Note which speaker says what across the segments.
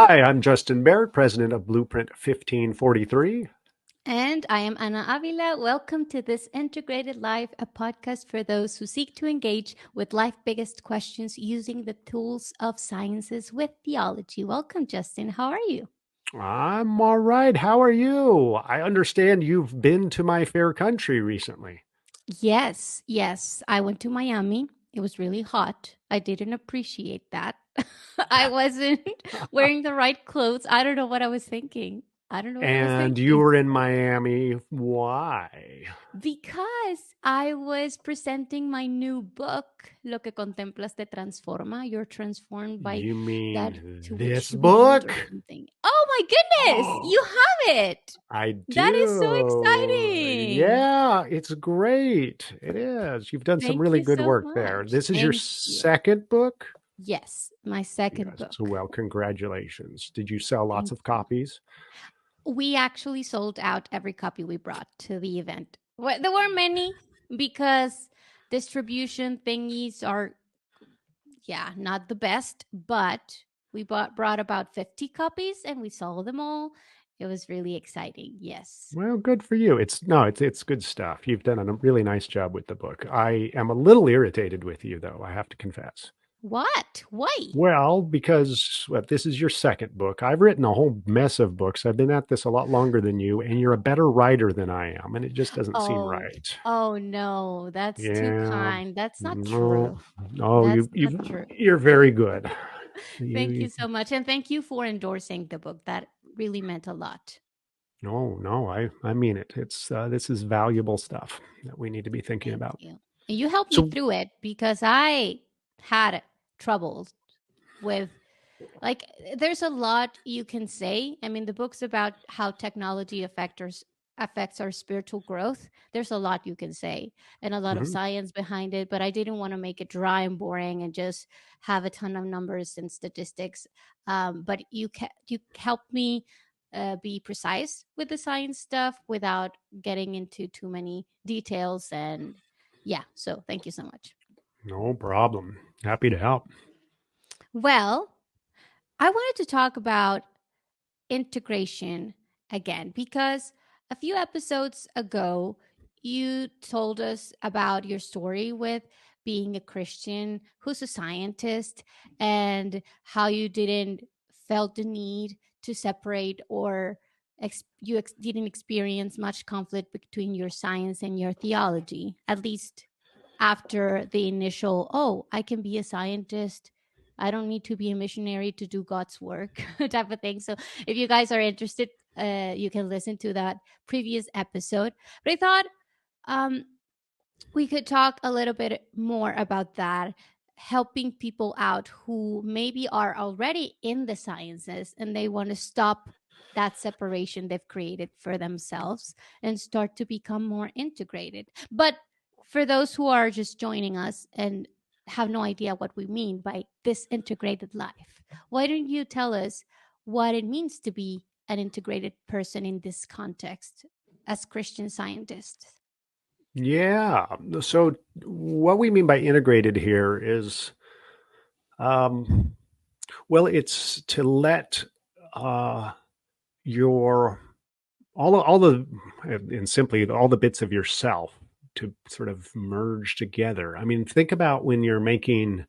Speaker 1: Hi, I'm Justin Barrett, president of Blueprint 1543.
Speaker 2: And I am Ana Avila. Welcome to this Integrated Life, a podcast for those who seek to engage with life's biggest questions using the tools of sciences with theology. Welcome, Justin. How are you?
Speaker 1: I'm all right. How are you? I understand you've been to my fair country recently.
Speaker 2: Yes. I went to Miami. It was really hot. I didn't appreciate that. I wasn't wearing the right clothes. I don't know what I was thinking. I don't know what I was
Speaker 1: And you
Speaker 2: thinking.
Speaker 1: were in Miami. Why?
Speaker 2: Because I was presenting my new book, Lo que contemplas te transforma. You're transformed by
Speaker 1: You
Speaker 2: that
Speaker 1: mean
Speaker 2: to which
Speaker 1: this
Speaker 2: you yield
Speaker 1: book?
Speaker 2: or something. Oh my goodness,
Speaker 1: Oh,
Speaker 2: you have it.
Speaker 1: I
Speaker 2: That is so
Speaker 1: do.
Speaker 2: exciting.
Speaker 1: Yeah, it's great. It is. You've done some
Speaker 2: Thank
Speaker 1: really
Speaker 2: you
Speaker 1: good
Speaker 2: so
Speaker 1: work there.
Speaker 2: much.
Speaker 1: This is your
Speaker 2: Thank you.
Speaker 1: second book?
Speaker 2: Yes, my second
Speaker 1: Yes. So,
Speaker 2: book.
Speaker 1: well, congratulations. Did you sell lots
Speaker 2: Thank
Speaker 1: of
Speaker 2: you.
Speaker 1: copies?
Speaker 2: We actually sold out every copy we brought to the event. Well, there were many because distribution thingies are not the best, but we brought about 50 copies and we sold them all. It was really exciting. Yes.
Speaker 1: Well, good for you. It's good stuff. You've done a really nice job with the book. I am a little irritated with you, though, I have to confess.
Speaker 2: What? Why?
Speaker 1: Well, because this is your second book. I've written a whole mess of books. I've been at this a lot longer than you, and you're a better writer than I am, and it just doesn't seem
Speaker 2: Oh,
Speaker 1: right.
Speaker 2: oh no, that's too
Speaker 1: Yeah,
Speaker 2: kind. That's not
Speaker 1: no,
Speaker 2: true.
Speaker 1: no,
Speaker 2: That's not true.
Speaker 1: you're very good.
Speaker 2: Thank
Speaker 1: You,
Speaker 2: you so much. And thank you for endorsing the book. That really meant a lot.
Speaker 1: no, I mean it. This is valuable stuff that we need to be thinking
Speaker 2: Thank
Speaker 1: about.
Speaker 2: you. And you helped me
Speaker 1: So,
Speaker 2: through it because I had troubles with like there's a lot you can say. I mean, the book's about how technology affects our spiritual growth. There's a lot you can say and a lot of
Speaker 1: mhm.
Speaker 2: science behind it, but I didn't want to make it dry and boring and just have a ton of numbers and statistics. But you helped me be precise with the science stuff without getting into too many details. And yeah, so thank you so much.
Speaker 1: No problem. Happy to help.
Speaker 2: Well, I wanted to talk about integration again because a few episodes ago you told us about your story with being a Christian who's a scientist and how you didn't felt the need to separate or didn't experience much conflict between your science and your theology, at least after the initial, oh, I can be a scientist, I don't need to be a missionary to do God's work type of thing. So if you guys are interested, you can listen to that previous episode. But I thought um, we could talk a little bit more about that, helping people out who maybe are already in the sciences and they want to stop that separation they've created for themselves and start to become more integrated. But for those who are just joining us and have no idea what we mean by this integrated life, why don't you tell us what it means to be an integrated person in this context as Christian scientists?
Speaker 1: Yeah. So what we mean by integrated here is, um, well, it's to let uh, your all the and simply all the bits of yourself to sort of merge together. I mean, think about when you're making,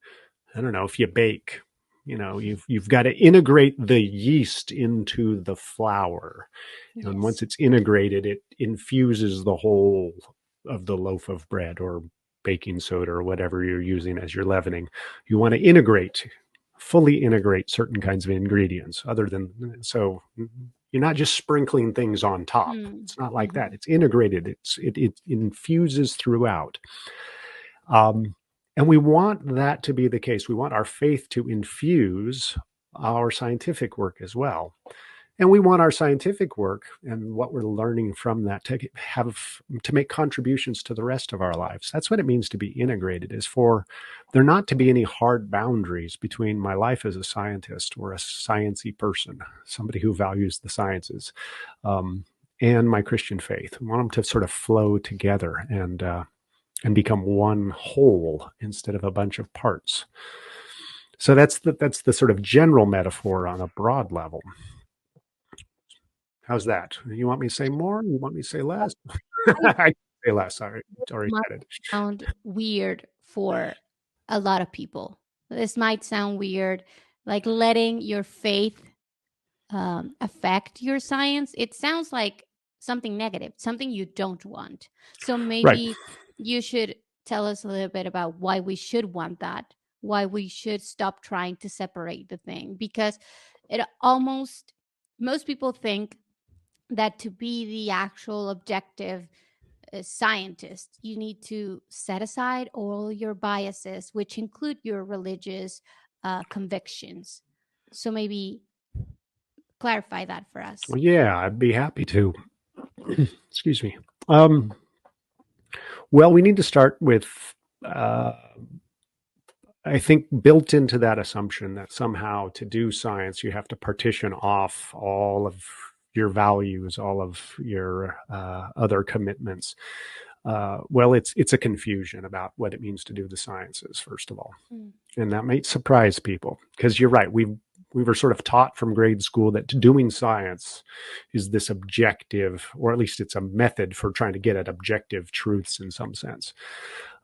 Speaker 1: I don't know, if you bake, you've got to integrate the yeast into the flour. And once
Speaker 2: Yes.
Speaker 1: it's integrated, it infuses the whole of the loaf of bread or baking soda or whatever you're using as your leavening. You want to fully integrate certain kinds of ingredients other than so you're not just sprinkling things on top. It's not like that.
Speaker 2: Mm-hmm.
Speaker 1: It's integrated. It infuses throughout. Um, and we want that to be the case. We want our faith to infuse our scientific work as well. And we want our scientific work and what we're learning from that to make contributions to the rest of our lives. That's what it means to be integrated, is for there not to be any hard boundaries between my life as a scientist or a sciencey person, somebody who values the sciences, um, and my Christian faith. We want them to sort of flow together and become one whole instead of a bunch of parts. So that's the sort of general metaphor on a broad level. How's that? You want me to say more? You want me to say less?
Speaker 2: I
Speaker 1: I say less. I already
Speaker 2: might
Speaker 1: said it.
Speaker 2: sound weird for a lot of people. This might sound weird, like letting your faith affect your science. It sounds like something negative, something you don't want. So
Speaker 1: Right.
Speaker 2: maybe you should tell us a little bit about why we should want that, why we should stop trying to separate the thing, because it almost, most people think that to be the actual objective scientist, you need to set aside all your biases, which include your religious convictions. So maybe clarify that for us.
Speaker 1: Well, yeah, I'd be happy to. Excuse me. Um, well, we need to start with, uh, I think, built into that assumption that somehow to do science, you have to partition off all of your values, all of your other commitments. Well, it's a confusion about what it means to do the sciences, first of all,
Speaker 2: Mm.
Speaker 1: and that might surprise people because you're right. We were sort of taught from grade school that doing science is this objective, or at least it's a method for trying to get at objective truths in some sense.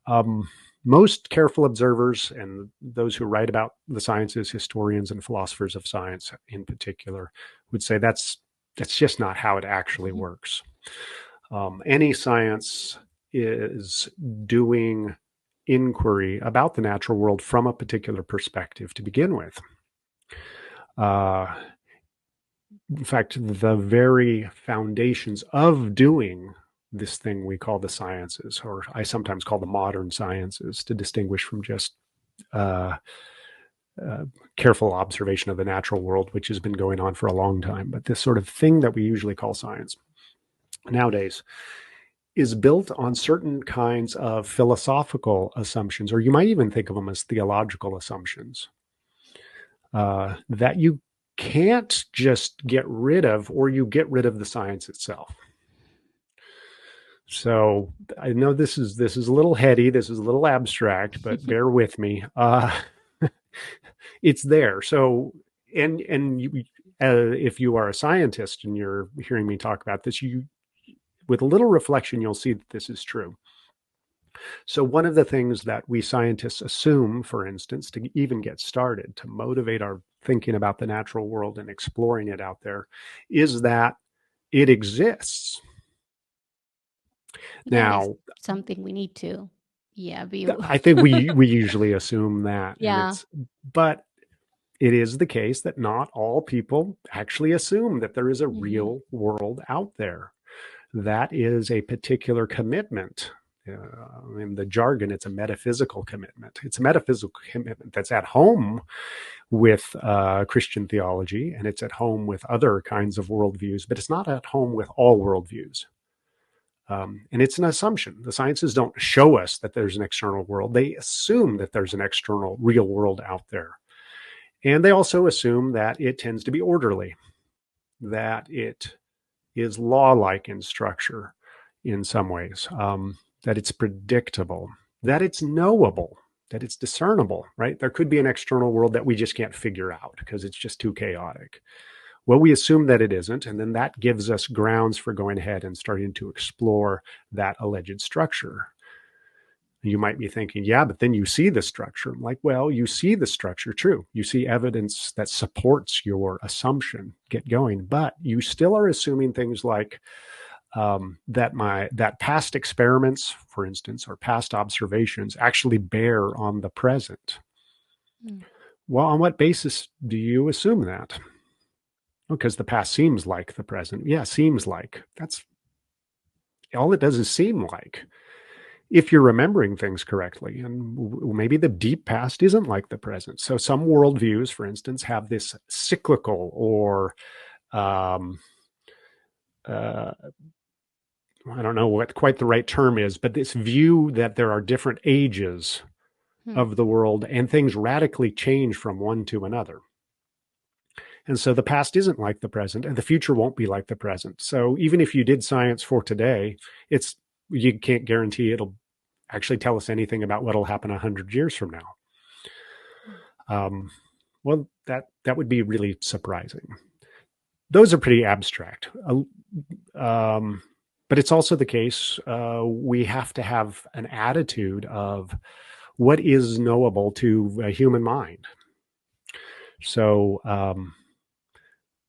Speaker 1: Um, Most careful observers and those who write about the sciences, historians and philosophers of science in particular, would say that's just not how it actually works. Any science is doing inquiry about the natural world from a particular perspective to begin with. Uh, in fact, the very foundations of doing this thing we call the sciences, or I sometimes call the modern sciences, to distinguish from just uh, careful observation of the natural world, which has been going on for a long time. But this sort of thing that we usually call science nowadays is built on certain kinds of philosophical assumptions, or you might even think of them as theological assumptions, that you can't just get rid of, or you get rid of the science itself. So I know this is a little heady, this is a little abstract, but bear with me. It's there. So and you, if you are a scientist and you're hearing me talk about this, you with a little reflection, you'll see that this is true. So one of the things that we scientists assume, for instance, to even get started, to motivate our thinking about the natural world and exploring it out there, is that it exists.
Speaker 2: That is
Speaker 1: Now,
Speaker 2: something we need to, yeah, be.
Speaker 1: I think we usually assume that, and
Speaker 2: Yeah.
Speaker 1: but it is the case that not all people actually assume that there is a
Speaker 2: Hmm.
Speaker 1: real world out there. That is a particular commitment. In the jargon, it's a metaphysical commitment. It's a metaphysical commitment that's at home with Christian theology, and it's at home with other kinds of worldviews, but it's not at home with all worldviews. And it's an assumption. The sciences don't show us that there's an external world. They assume that there's an external real world out there. And they also assume that it tends to be orderly, that it is law-like in structure in some ways, that it's predictable, that it's knowable, that it's discernible, right? There could be an external world that we just can't figure out because it's just too chaotic. Well, we assume that it isn't, and then that gives us grounds for going ahead and starting to explore that alleged structure. You might be thinking, yeah, but then you see the structure. I'm like, well, you see the structure, true. You see evidence that supports your assumption, get going, but you still are assuming things like that past experiments, for instance, or past observations actually bear on the present.
Speaker 2: Mm.
Speaker 1: Well, on what basis do you assume that? Because the past seems like the present. Yeah, seems like. That's all it does is seem like. If you're remembering things correctly, and maybe the deep past isn't like the present. So some worldviews, for instance, have this cyclical or um, uh, I don't know what quite the right term is, but this view that there are different ages
Speaker 2: Hmm.
Speaker 1: of the world and things radically change from one to another. And so the past isn't like the present and the future won't be like the present. So even if you did science for today, it's you can't guarantee it'll actually tell us anything about what'll happen 100 years from now. Well, that would be really surprising. Those are pretty abstract. But it's also the case we have to have an attitude of what is knowable to a human mind. So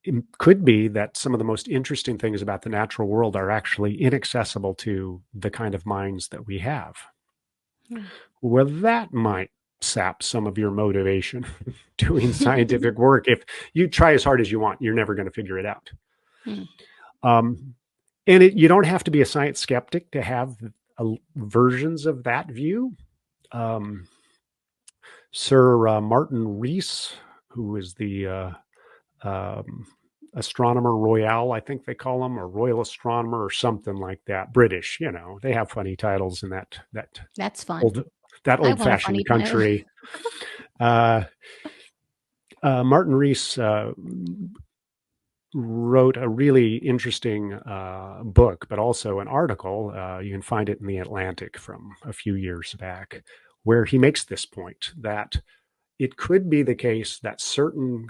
Speaker 1: it could be that some of the most interesting things about the natural world are actually inaccessible to the kind of minds that we have. Well, that might sap some of your motivation doing scientific work. If you try as hard as you want, you're never going to figure it out. And you don't have to be a science skeptic to have versions of that view. Sir Martin Rees, who is the astronomer royal, I think they call him, or royal astronomer or something like that. British, they have funny titles in
Speaker 2: that's fun.
Speaker 1: That old-fashioned country. Martin Rees wrote a really interesting book, but also an article. You can find it in The Atlantic from a few years back, where he makes this point that it could be the case that certain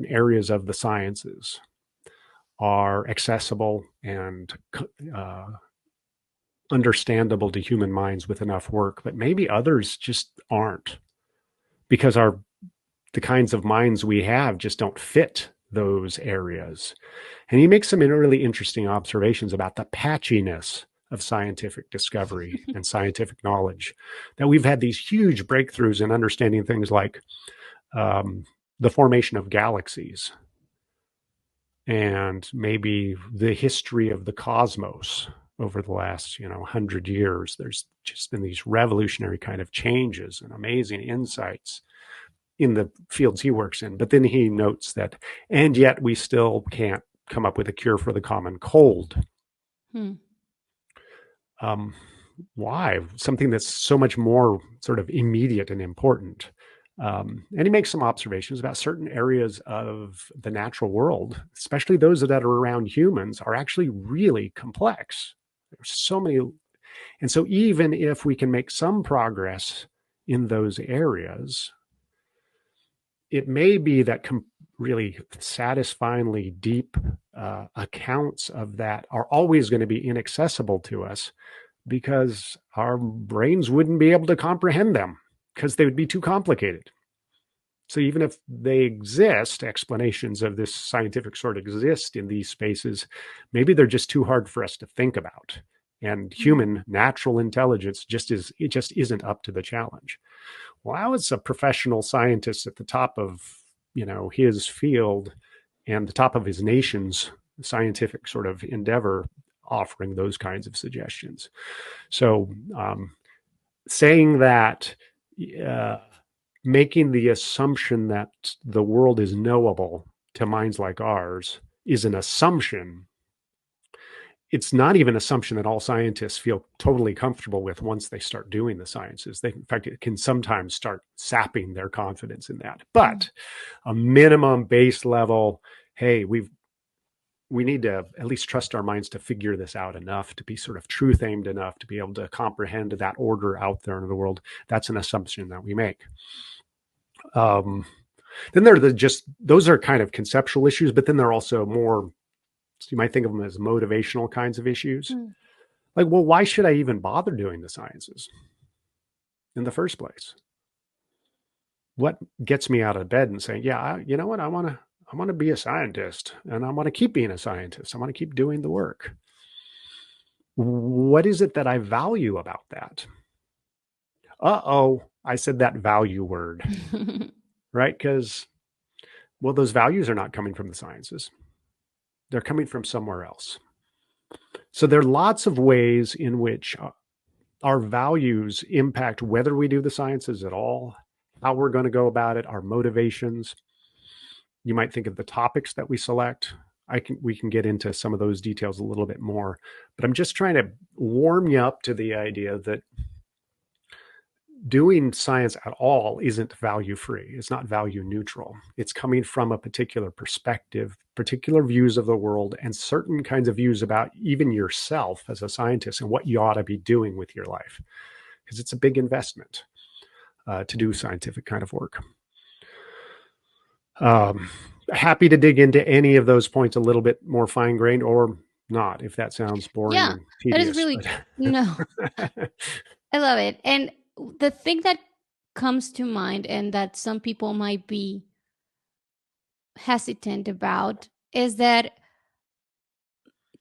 Speaker 1: areas of the sciences are accessible and understandable to human minds with enough work, but maybe others just aren't, because the kinds of minds we have just don't fit those areas. And he makes some really interesting observations about the patchiness of scientific discovery and scientific knowledge, that we've had these huge breakthroughs in understanding things like the formation of galaxies and maybe the history of the cosmos over the last 100 years. There's just been these revolutionary kind of changes and amazing insights in the fields he works in. But then he notes that, and yet we still can't come up with a cure for the common cold. Why? Something that's so much more sort of immediate and important. And he makes some observations about certain areas of the natural world, especially those that are around humans, are actually really complex. There's so many. And so even if we can make some progress in those areas, it may be that really satisfyingly deep accounts of that are always going to be inaccessible to us, because our brains wouldn't be able to comprehend them, because they would be too complicated. So even if they exist, explanations of this scientific sort exist in these spaces, maybe they're just too hard for us to think about. And human natural intelligence just isn't up to the challenge. Well, I was a professional scientist at the top of, his field and the top of his nation's scientific sort of endeavor, offering those kinds of suggestions. So saying that, making the assumption that the world is knowable to minds like ours is an assumption. It's not even an assumption that all scientists feel totally comfortable with once they start doing the sciences. In fact, it can sometimes start sapping their confidence in that. But a minimum base level, hey, we need to at least trust our minds to figure this out enough, to be sort of truth aimed enough, to be able to comprehend that order out there in the world. That's an assumption that we make. Then those are kind of conceptual issues, but then there are also more, so you might think of them as motivational kinds of issues. Like, well, why should I even bother doing the sciences in the first place? What gets me out of bed and saying, yeah, you know what? I want to be a scientist, and I want to keep being a scientist. I want to keep doing the work. What is it that I value about that? I said that value word, right? Because, well, those values are not coming from the sciences. They're coming from somewhere else. So there are lots of ways in which our values impact whether we do the sciences at all, how we're going to go about it, our motivations. You might think of the topics that we select. We can get into some of those details a little bit more, but I'm just trying to warm you up to the idea that doing science at all isn't value free. It's not value neutral. It's coming from a particular perspective, particular views of the world, and certain kinds of views about even yourself as a scientist and what you ought to be doing with your life. Because it's a big investment to do scientific kind of work. Um, Happy to dig into any of those points a little bit more fine grained or not, if that sounds boring
Speaker 2: Yeah,
Speaker 1: and
Speaker 2: that is
Speaker 1: tedious.
Speaker 2: really no.
Speaker 1: But
Speaker 2: I love it. And the thing that comes to mind and that some people might be hesitant about is that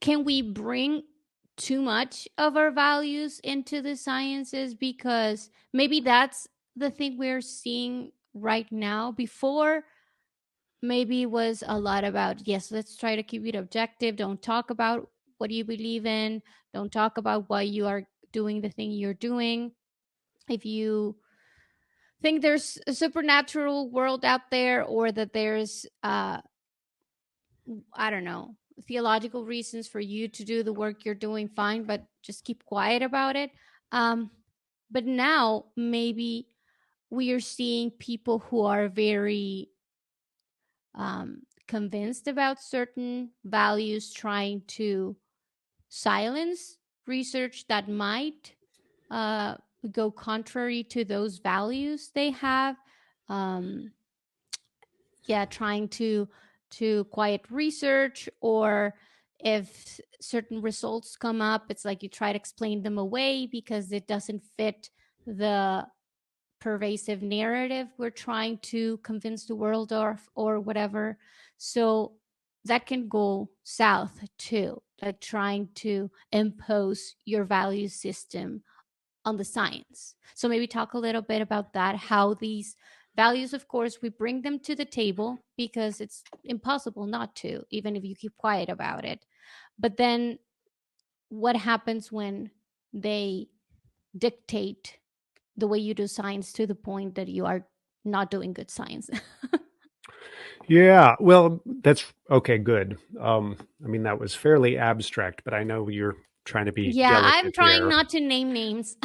Speaker 2: can we bring too much of our values into the sciences? Because maybe that's the thing we're seeing right now. Before, maybe it was a lot about, yes, let's try to keep it objective. Don't talk about what you believe in. Don't talk about why you are doing the thing you're doing. If you think there's a supernatural world out there, or that there's I don't know, theological reasons for you to do the work you're doing, fine, but just keep quiet about it. um but now maybe we are seeing people who are very convinced about certain values trying to silence research that might uh, go contrary to those values they have. um, yeah, trying to quiet research, or if certain results come up, it's like you try to explain them away because it doesn't fit the pervasive narrative we're trying to convince the world of, or whatever. So that can go south too, like trying to impose your value system on the science. So maybe talk a little bit about that, how these values, of course, we bring them to the table because it's impossible not to, even if you keep quiet about it. But then what happens when they dictate the way you do science to the point that you are not doing good science?
Speaker 1: yeah, well, that's okay, good. I mean, that was fairly abstract, but I know you're trying to be
Speaker 2: Yeah, I'm
Speaker 1: delicate
Speaker 2: trying
Speaker 1: here.
Speaker 2: not to name names.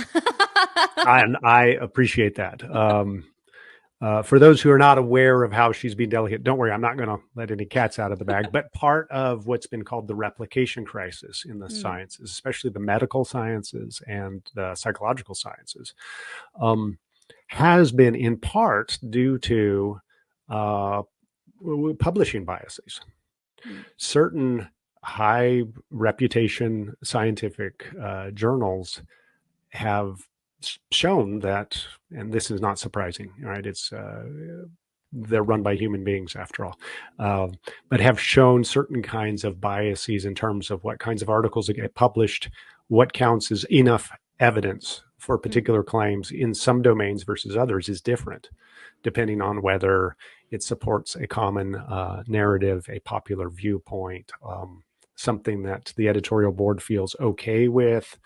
Speaker 1: And I appreciate that. For those who are not aware of how she's being delicate, don't worry, I'm not going to let any cats out of the bag. But part of what's been called the replication crisis in the
Speaker 2: Mm,
Speaker 1: sciences, especially the medical sciences and the psychological sciences, um, has been in part due to uh, publishing biases.
Speaker 2: mm,
Speaker 1: Certain high reputation scientific journals have shown that, and this is not surprising, right? It's they're run by human beings after all, uh, but have shown certain kinds of biases in terms of what kinds of articles that get published, what counts as enough evidence for
Speaker 2: mm,
Speaker 1: particular claims in some domains versus others is different, depending on whether it supports a common narrative, a popular viewpoint, something that the editorial board feels okay with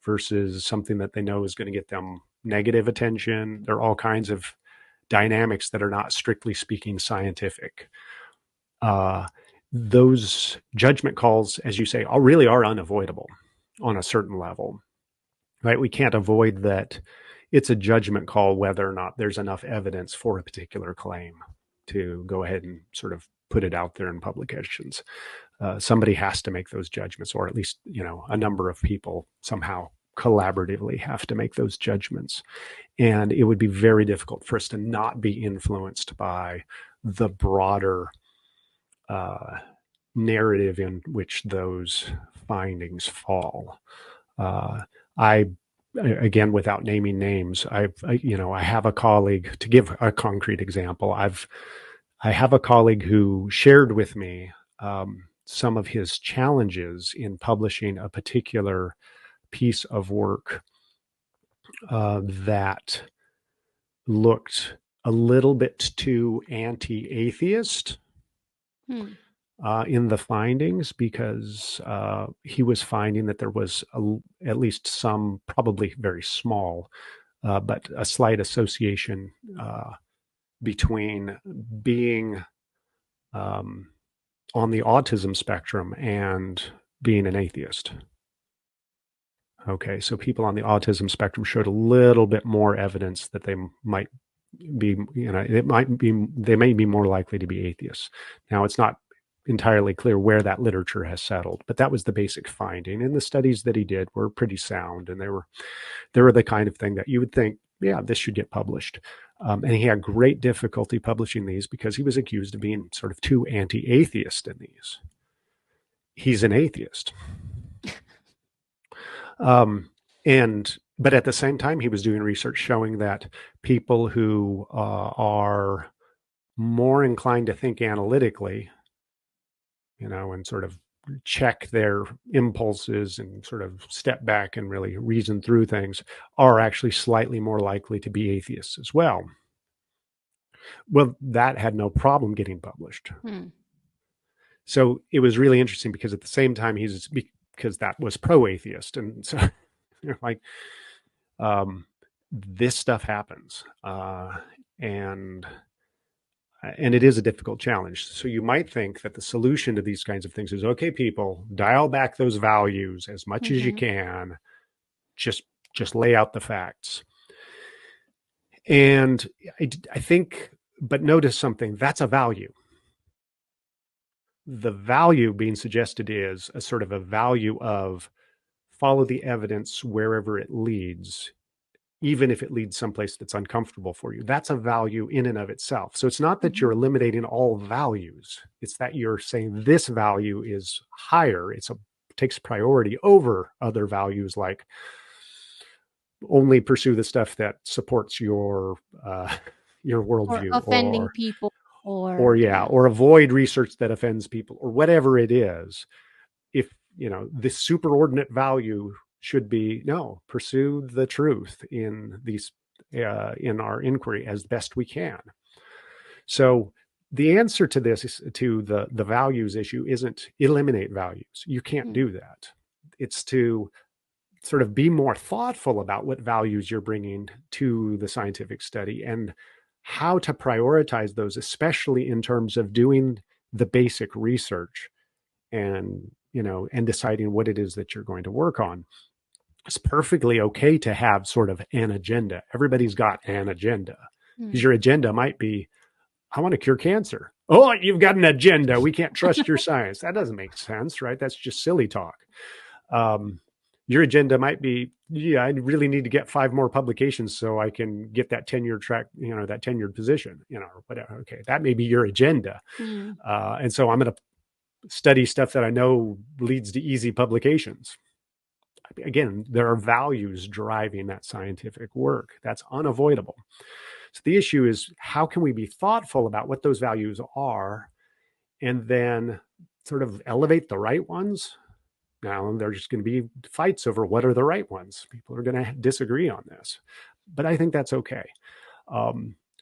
Speaker 1: versus something that they know is going to get them negative attention. There are all kinds of dynamics that are not strictly speaking scientific. Uh, those judgment calls, as you say, really are unavoidable on a certain level, right? We can't avoid that. It's a judgment call whether or not there's enough evidence for a particular claim to go ahead and sort of put it out there in publications. Somebody has to make those judgments, or at least, a number of people somehow collaboratively have to make those judgments. And it would be very difficult for us to not be influenced by the broader uh, narrative in which those findings fall. Uh, I Again, without naming names, I have a colleague, to give a concrete example. I have a colleague who shared with me some of his challenges in publishing a particular piece of work that looked a little bit too anti-atheist
Speaker 2: mm,
Speaker 1: in the findings, because he was finding that there was at least some, probably very small, but a slight association between being um, on the autism spectrum and being an atheist. Okay, so people on the autism spectrum showed a little bit more evidence that they might be, they may be more likely to be atheists. Now, it's not entirely clear where that literature has settled, but that was the basic finding. And the studies that he did were pretty sound, and they were the kind of thing that you would think, yeah, this should get published. And he had great difficulty publishing these because he was accused of being sort of too anti-atheist in these. He's an atheist. But at the same time, he was doing research showing that people who are more inclined to think analytically, and sort of check their impulses and sort of step back and really reason through things, are actually slightly more likely to be atheists as well. Well, that had no problem getting published. So it was really interesting because at the same time, because that was pro-atheist. And so you're like, this stuff happens. And it is a difficult challenge. So you might think that the solution to these kinds of things is, okay, people, dial back those values as much as you can. Just lay out the facts. And I think, but notice something, that's a value. The value being suggested is a sort of a value of follow the evidence wherever it leads, even if it leads someplace that's uncomfortable for you. That's a value in and of itself. So it's not that you're eliminating all values. It's that you're saying this value is higher. Takes priority over other values, like only pursue the stuff that supports your worldview,
Speaker 2: or offending people,
Speaker 1: or avoid research that offends people, or whatever it is. If this superordinate value should be, no, pursue the truth in these in our inquiry as best we can. So the answer to this, to the values issue, isn't eliminate values. You can't do that. It's to sort of be more thoughtful about what values you're bringing to the scientific study and how to prioritize those, especially in terms of doing the basic research and deciding what it is that you're going to work on. It's perfectly okay to have sort of an agenda. Everybody's got an agenda. Because your agenda might be, I want to cure cancer. Oh, you've got an agenda. We can't trust your science. That doesn't make sense, right? That's just silly talk. Your agenda might be, I really need to get 5 more publications so I can get that tenure track, that tenured position, or whatever. Okay, that may be your agenda. And so I'm going to study stuff that I know leads to easy publications. Again, there are values driving that scientific work. That's unavoidable. So the issue is, how can we be thoughtful about what those values are and then sort of elevate the right ones? Now, there's just going to be fights over what are the right ones. People are going to disagree on this, but I think that's okay. I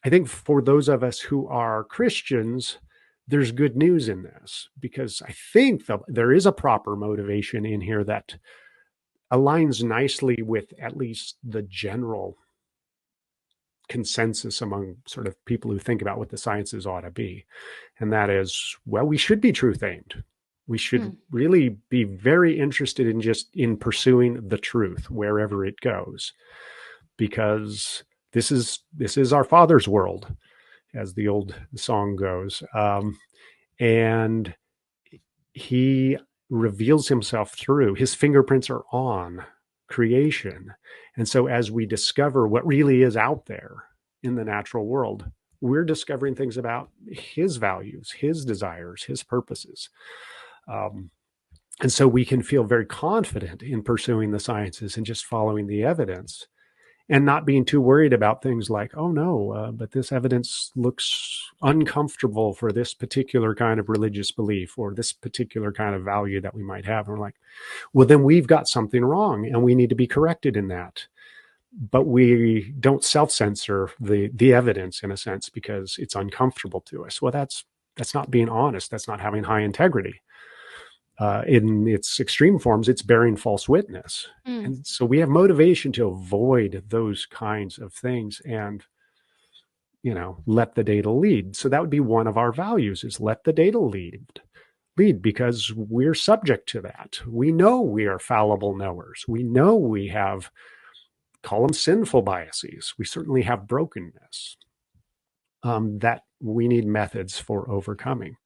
Speaker 1: think for those of us who are Christians, there's good news in this, because I think there is a proper motivation in here that aligns nicely with at least the general consensus among sort of people who think about what the sciences ought to be. And that is, well, we should be truth aimed. We should really be very interested in pursuing the truth wherever it goes, because this is our Father's world, as the old song goes. And he reveals himself through, his fingerprints are on creation. And so as we discover what really is out there in the natural world, we're discovering things about his values, his desires, his purposes. And so we can feel very confident in pursuing the sciences and just following the evidence, and not being too worried about things like, oh no, but this evidence looks uncomfortable for this particular kind of religious belief or this particular kind of value that we might have. And we're like, well, then we've got something wrong and we need to be corrected in that. But we don't self-censor the evidence, in a sense, because it's uncomfortable to us. Well, that's not being honest. That's not having high integrity. In its extreme forms, it's bearing false witness. And so we have motivation to avoid those kinds of things and, let the data lead. So that would be one of our values, is let the data lead, because we're subject to that. We know we are fallible knowers. We know we have, call them sinful biases. We certainly have brokenness that we need methods for overcoming.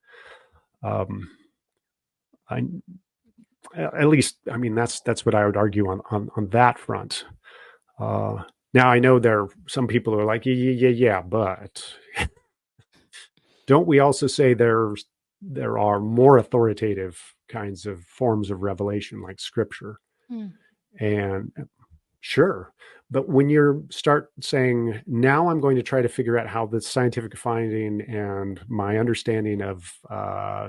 Speaker 1: At least, I mean, that's what I would argue on that front. Now, I know there are some people who are like, yeah, but don't we also say there are more authoritative kinds of forms of revelation like scripture?
Speaker 2: Mm.
Speaker 1: And sure. But when you start saying, now I'm going to try to figure out how the scientific finding and my understanding of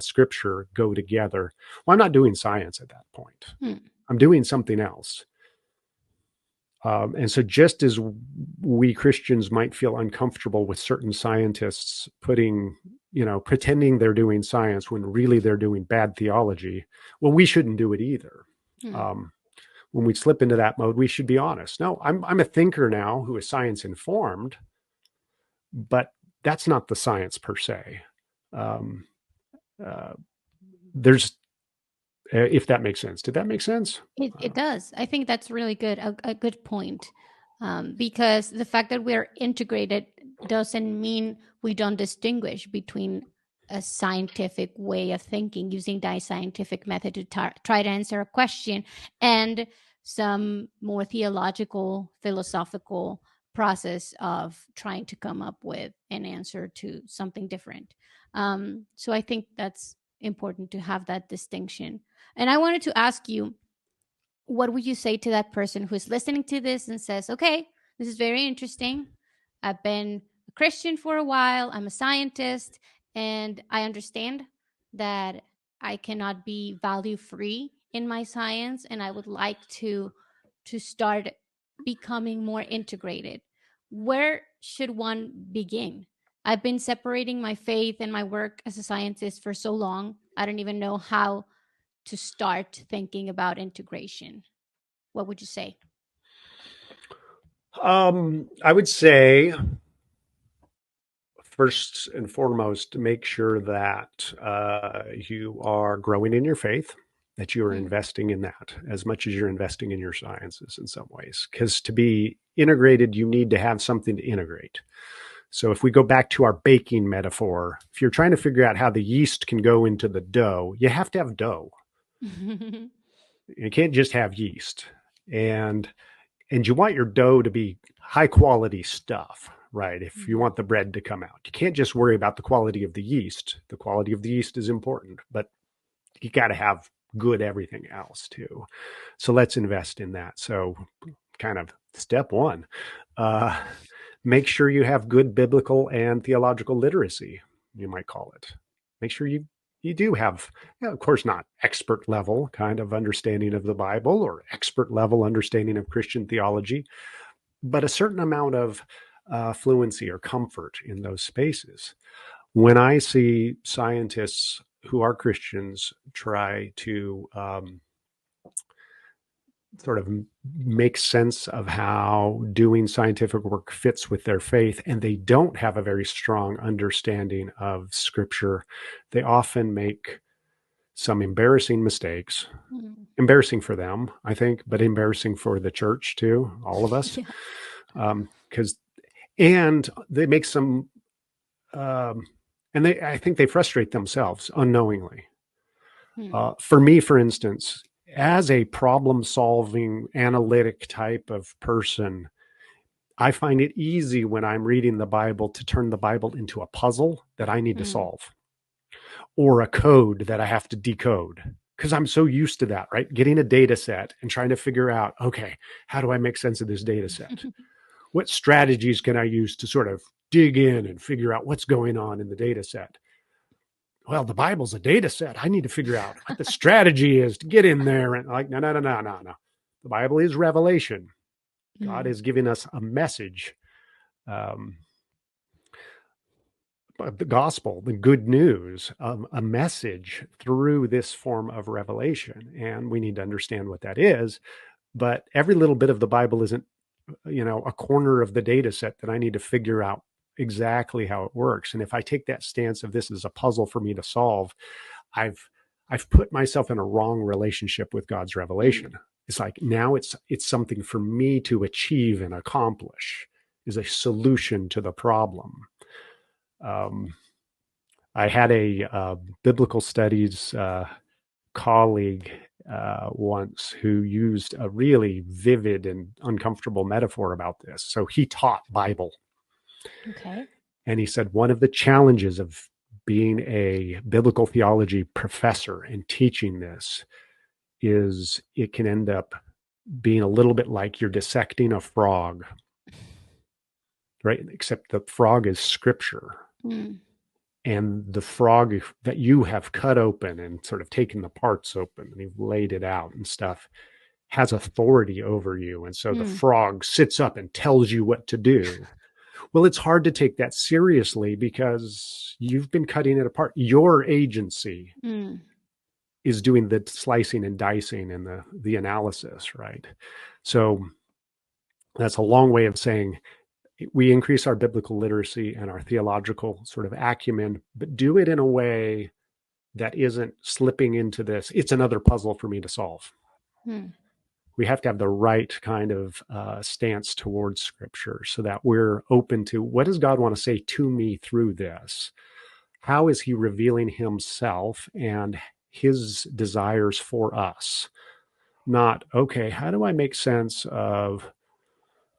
Speaker 1: scripture go together, well, I'm not doing science at that point.
Speaker 2: Mm.
Speaker 1: I'm doing something else. And so, just as we Christians might feel uncomfortable with certain scientists pretending they're doing science when really they're doing bad theology, well, we shouldn't do it either.
Speaker 2: Mm.
Speaker 1: Um, when we slip into that mode, we should be honest. No, I'm a thinker now who is science informed, but that's not the science per se. Um, uh, there's, if that makes sense. Did that make sense?
Speaker 2: It does. I think that's really good, a good point. Because the fact that we're integrated doesn't mean we don't distinguish between a scientific way of thinking, using that scientific method to try to answer a question, and some more theological, philosophical process of trying to come up with an answer to something different. So I think that's important to have that distinction. And I wanted to ask you, what would you say to that person who's listening to this and says, okay, this is very interesting. I've been a Christian for a while, I'm a scientist, and I understand that I cannot be value free in my science, and I would like to start becoming more integrated. Where should one begin? I've been separating my faith and my work as a scientist for so long, I don't even know how to start thinking about integration. What would you say?
Speaker 1: I would say first and foremost, make sure that you are growing in your faith, that you are
Speaker 2: Mm.
Speaker 1: investing in that as much as you're investing in your sciences in some ways. Because to be integrated, you need to have something to integrate. So if we go back to our baking metaphor, if you're trying to figure out how the yeast can go into the dough, you have to have dough. You can't just have yeast. And you want your dough to be high quality stuff, right? If you
Speaker 2: Mhm.
Speaker 1: want the bread to come out, you can't just worry about the quality of the yeast. The quality of the yeast is important, but you got to have good everything else too. So let's invest in that. So, kind of step one, uh, make sure you have good biblical and theological literacy, you might call it. Make sure you do have, of course, not expert level kind of understanding of the Bible or expert level understanding of Christian theology, but a certain amount of fluency or comfort in those spaces. When I see scientists who are Christians try to sort of make sense of how doing scientific work fits with their faith, and they don't have a very strong understanding of Scripture, they often make some embarrassing mistakes.
Speaker 2: Mm.
Speaker 1: Embarrassing for them, I think, but embarrassing for the church too, all of us.
Speaker 2: Yeah.
Speaker 1: Because and they make some um, and I think they frustrate themselves unknowingly.
Speaker 2: Mm.
Speaker 1: For me, for instance, as a problem solving analytic type of person, I find it easy when I'm reading the Bible to turn the Bible into a puzzle that I need to
Speaker 2: Mm.
Speaker 1: solve or a code that I have to decode because I'm so used to that, right? Getting a data set and trying to figure out, okay, how do I make sense of this data set? What strategies can I use to sort of dig in and figure out what's going on in the data set? Well, the Bible's a data set. I need to figure out what the strategy is to get in there. And like, no. The Bible is revelation. God
Speaker 2: Mm.
Speaker 1: is giving us a message, um, the gospel, the good news, a message through this form of revelation. And we need to understand what that is. But every little bit of the Bible isn't, a corner of the data set that I need to figure out exactly how it works. And if I take that stance of this is a puzzle for me to solve, I've I've put myself in a wrong relationship with God's
Speaker 2: Mm.
Speaker 1: revelation. It's like now it's something for me to achieve and accomplish is a solution to the problem. Um, I had a biblical studies colleague once who used a really vivid and uncomfortable metaphor about this. So he taught Bible.
Speaker 2: Okay.
Speaker 1: And he said one of the challenges of being a biblical theology professor and teaching this is it can end up being a little bit like you're dissecting a frog, right? Except the frog is scripture.
Speaker 2: Mm.
Speaker 1: And the frog that you have cut open and sort of taken the parts open and you've laid it out and stuff has authority over you. And so the frog sits up and tells you what to do. Well, it's hard to take that seriously because you've been cutting it apart. Your agency is doing the slicing and dicing and the analysis, right? So that's a long way of saying we increase our biblical literacy and our theological sort of acumen, but do it in a way that isn't slipping into this. It's another puzzle for me to solve. We have to have the right kind of stance towards scripture so that we're open to what does God want to say to me through this? How is he revealing himself and his desires for us? Not, okay, how do I make sense of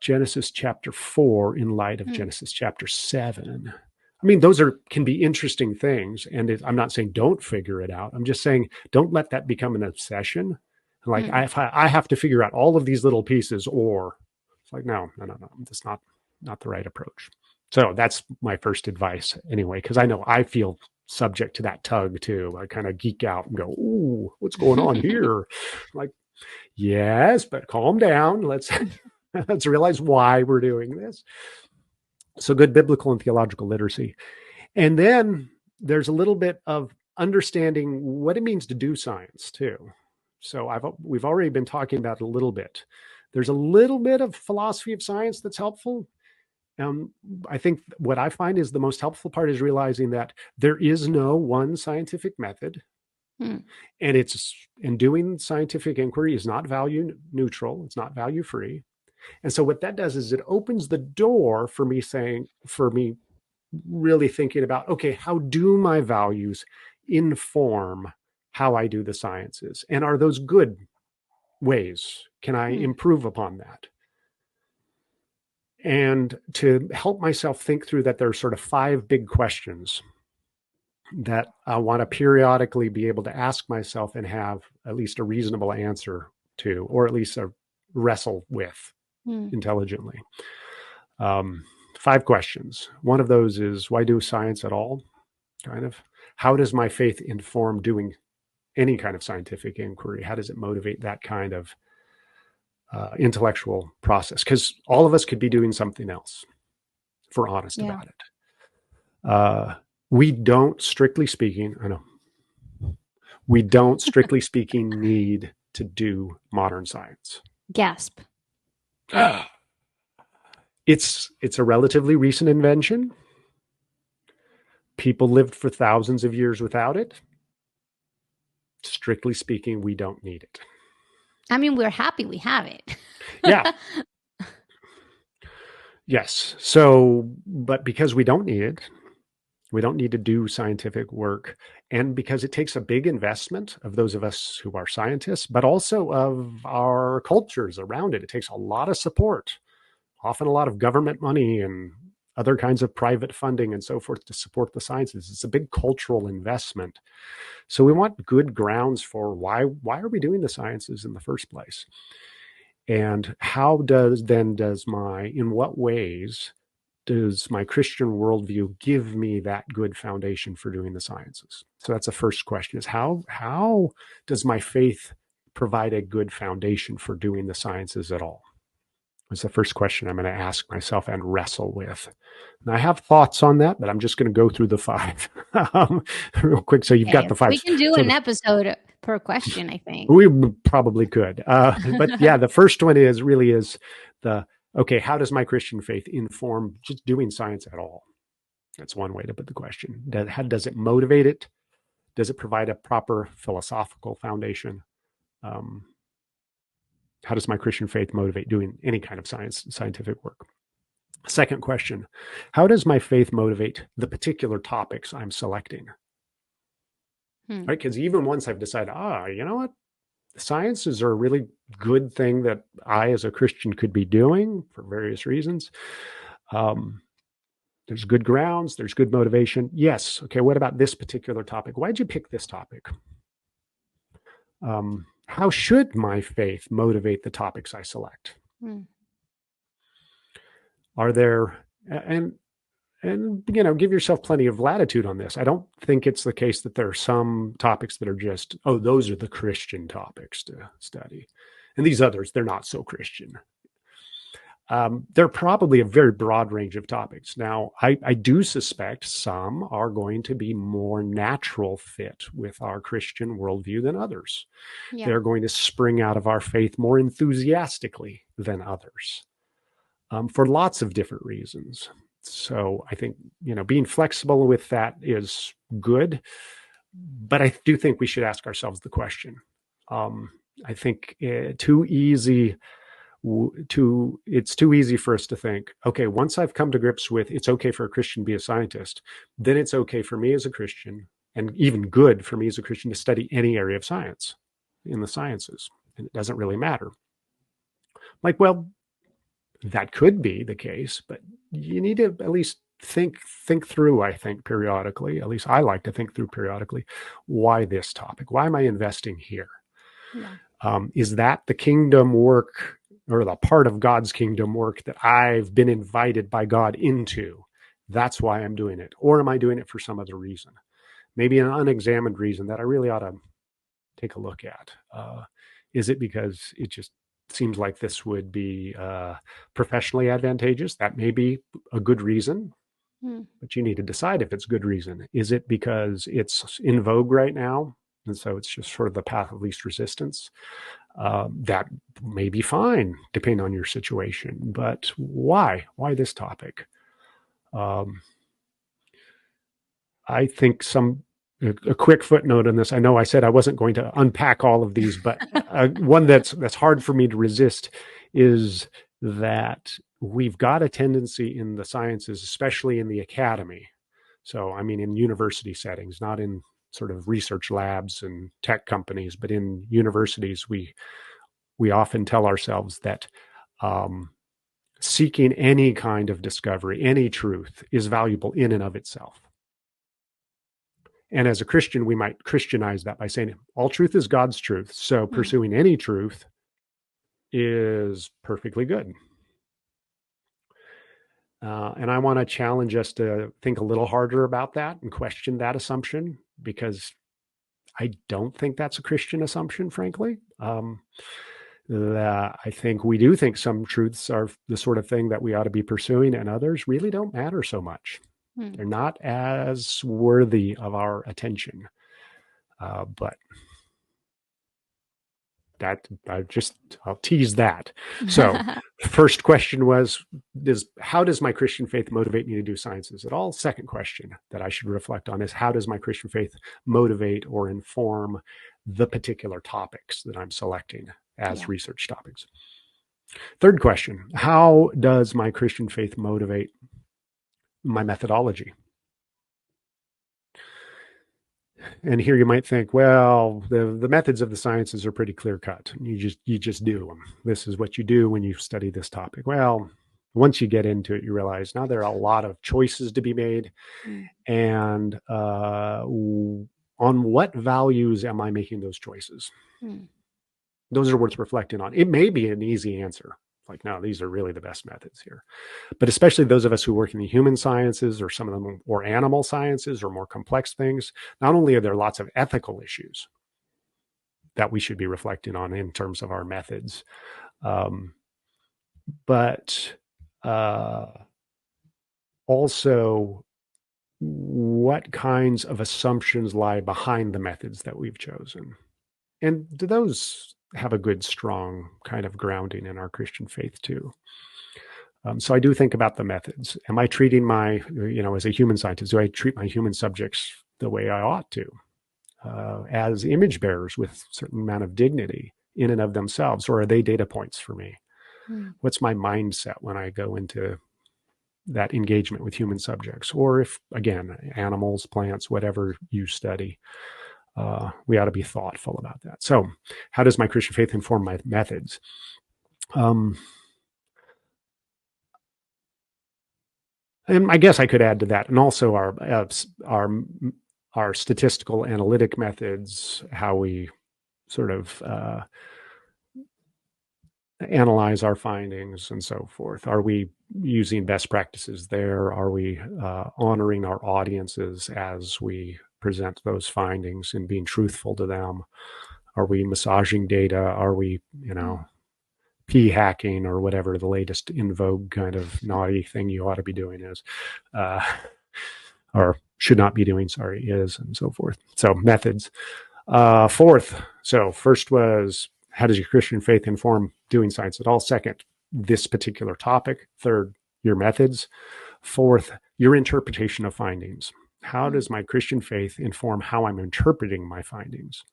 Speaker 1: Genesis chapter 4 in light of Genesis chapter 7? I mean, those can be interesting things. And I'm not saying don't figure it out. I'm just saying don't let that become an obsession. Like I have to figure out all of these little pieces, or it's like, no, that's not the right approach. So that's my first advice anyway, because I know I feel subject to that tug too. I kind of geek out and go, ooh, what's going on here? Like, yes, but calm down. Let's realize why we're doing this. So good biblical and theological literacy. And then there's a little bit of understanding what it means to do science too. So we've already been talking about it a little bit. There's a little bit of philosophy of science that's helpful. I think what I find is the most helpful part is realizing that there is no one scientific method. And doing scientific inquiry is not value neutral. It's not value free. And so what that does is it opens the door for me really thinking about, okay, how do my values inform how I do the sciences? And are those good ways? Can I improve upon that? And to help myself think through that, there are sort of 5 big questions that I want to periodically be able to ask myself and have at least a reasonable answer to, or at least wrestle with intelligently. 5 questions. One of those is, why do science at all? Kind of. How does my faith inform doing any kind of scientific inquiry? How does it motivate that kind of intellectual process? Because all of us could be doing something else, if we're honest about it. We don't, strictly speaking, need to do modern science.
Speaker 2: Gasp.
Speaker 1: It's a relatively recent invention. People lived for thousands of years without it. Strictly speaking, we don't need it.
Speaker 2: I mean, we're happy we have it.
Speaker 1: Yeah. Yes. So, but because we don't need it, we don't need to do scientific work. And because it takes a big investment of those of us who are scientists, but also of our cultures around it. It takes a lot of support, often a lot of government money and other kinds of private funding and so forth to support the sciences. It's a big cultural investment. So we want good grounds for why are we doing the sciences in the first place? And in what ways does my Christian worldview give me that good foundation for doing the sciences? So that's the first question, is how does my faith provide a good foundation for doing the sciences at all? That's the first question I'm going to ask myself and wrestle with. And I have thoughts on that, but I'm just going to go through the 5 real quick. So you've got the 5.
Speaker 2: We can do an episode per question, I think.
Speaker 1: We probably could. But yeah, the first one is okay, how does my Christian faith inform just doing science at all? That's one way to put the question. How does it motivate it? Does it provide a proper philosophical foundation? How does my Christian faith motivate doing any kind of scientific work? Second question, how does my faith motivate the particular topics I'm selecting? Right? Because even once I've decided, you know what? Sciences are a really good thing that I, as a Christian, could be doing for various reasons. There's good grounds, there's good motivation. Yes. Okay. What about this particular topic? Why'd you pick this topic? How should my faith motivate the topics I select? Are there, and give yourself plenty of latitude on this. I don't think it's the case that there are some topics that are just, oh, those are the Christian topics to study, and these others, they're not so Christian. There are probably a very broad range of topics. Now, I do suspect some are going to be more natural fit with our Christian worldview than others. Yeah. They're going to spring out of our faith more enthusiastically than others, for lots of different reasons. So I think, being flexible with that is good, but I do think we should ask ourselves the question. I think it's too easy for us to think, okay, once I've come to grips with it's okay for a Christian to be a scientist, then it's okay for me as a Christian, and even good for me as a Christian, to study any area of science in the sciences, and it doesn't really matter. Like, well, that could be the case, but you need to at least think through, I think, periodically, at least I like to think through periodically, why this topic? Why am I investing here? Yeah. Is that the kingdom work, or the part of God's kingdom work that I've been invited by God into? That's why I'm doing it. Or am I doing it for some other reason? Maybe an unexamined reason that I really ought to take a look at. Is it because it just seems like this would be professionally advantageous? That may be a good reason, but you need to decide if it's good reason. Is it because it's in vogue right now, and so it's just sort of the path of least resistance? That may be fine, depending on your situation. But why? Why this topic? I think a quick footnote on this. I know I said I wasn't going to unpack all of these, but one that's hard for me to resist is that we've got a tendency in the sciences, especially in the academy. So, I mean, in university settings, not in sort of research labs and tech companies, but in universities, we often tell ourselves that seeking any kind of discovery, any truth, is valuable in and of itself. And as a Christian, we might Christianize that by saying all truth is God's truth. So pursuing any truth is perfectly good. And I want to challenge us to think a little harder about that and question that assumption, because I don't think that's a Christian assumption, frankly. I think we do think some truths are the sort of thing that we ought to be pursuing, and others really don't matter so much. They're not as worthy of our attention. But that I'll tease that. So first question was, how does my Christian faith motivate me to do sciences at all? Second question that I should reflect on is, how does my Christian faith motivate or inform the particular topics that I'm selecting as research topics? Third question, how does my Christian faith motivate my methodology? And here you might think, well, the methods of the sciences are pretty clear cut. You just do them. This is what you do when you study this topic. Well, once you get into it, you realize now there are a lot of choices to be made. And on what values am I making those choices? Those are worth reflecting on. It may be an easy answer. Like, no, these are really the best methods here. But especially those of us who work in the human sciences, or some of them, or animal sciences, or more complex things, not only are there lots of ethical issues that we should be reflecting on in terms of our methods, but also what kinds of assumptions lie behind the methods that we've chosen. And do those have a good, strong kind of grounding in our Christian faith too? So I do think about the methods. Am I treating as a human scientist, do I treat my human subjects the way I ought to, as image bearers with a certain amount of dignity in and of themselves, or are they data points for me? What's my mindset when I go into that engagement with human subjects? Or if, again, animals, plants, whatever you study, We ought to be thoughtful about that. So, how does my Christian faith inform my methods? And I guess I could add to that, and also our statistical analytic methods, how we sort of analyze our findings and so forth. Are we using best practices there? Are we honoring our audiences as we present those findings and being truthful to them? Are we massaging data? Are we, p hacking or whatever the latest in vogue kind of naughty thing you ought to be doing is, or should not be doing, sorry, is, and so forth. So methods. Fourth, so first was, how does your Christian faith inform doing science at all? Second, this particular topic. Third, your methods. Fourth, your interpretation of findings. How does my Christian faith inform how I'm interpreting my findings?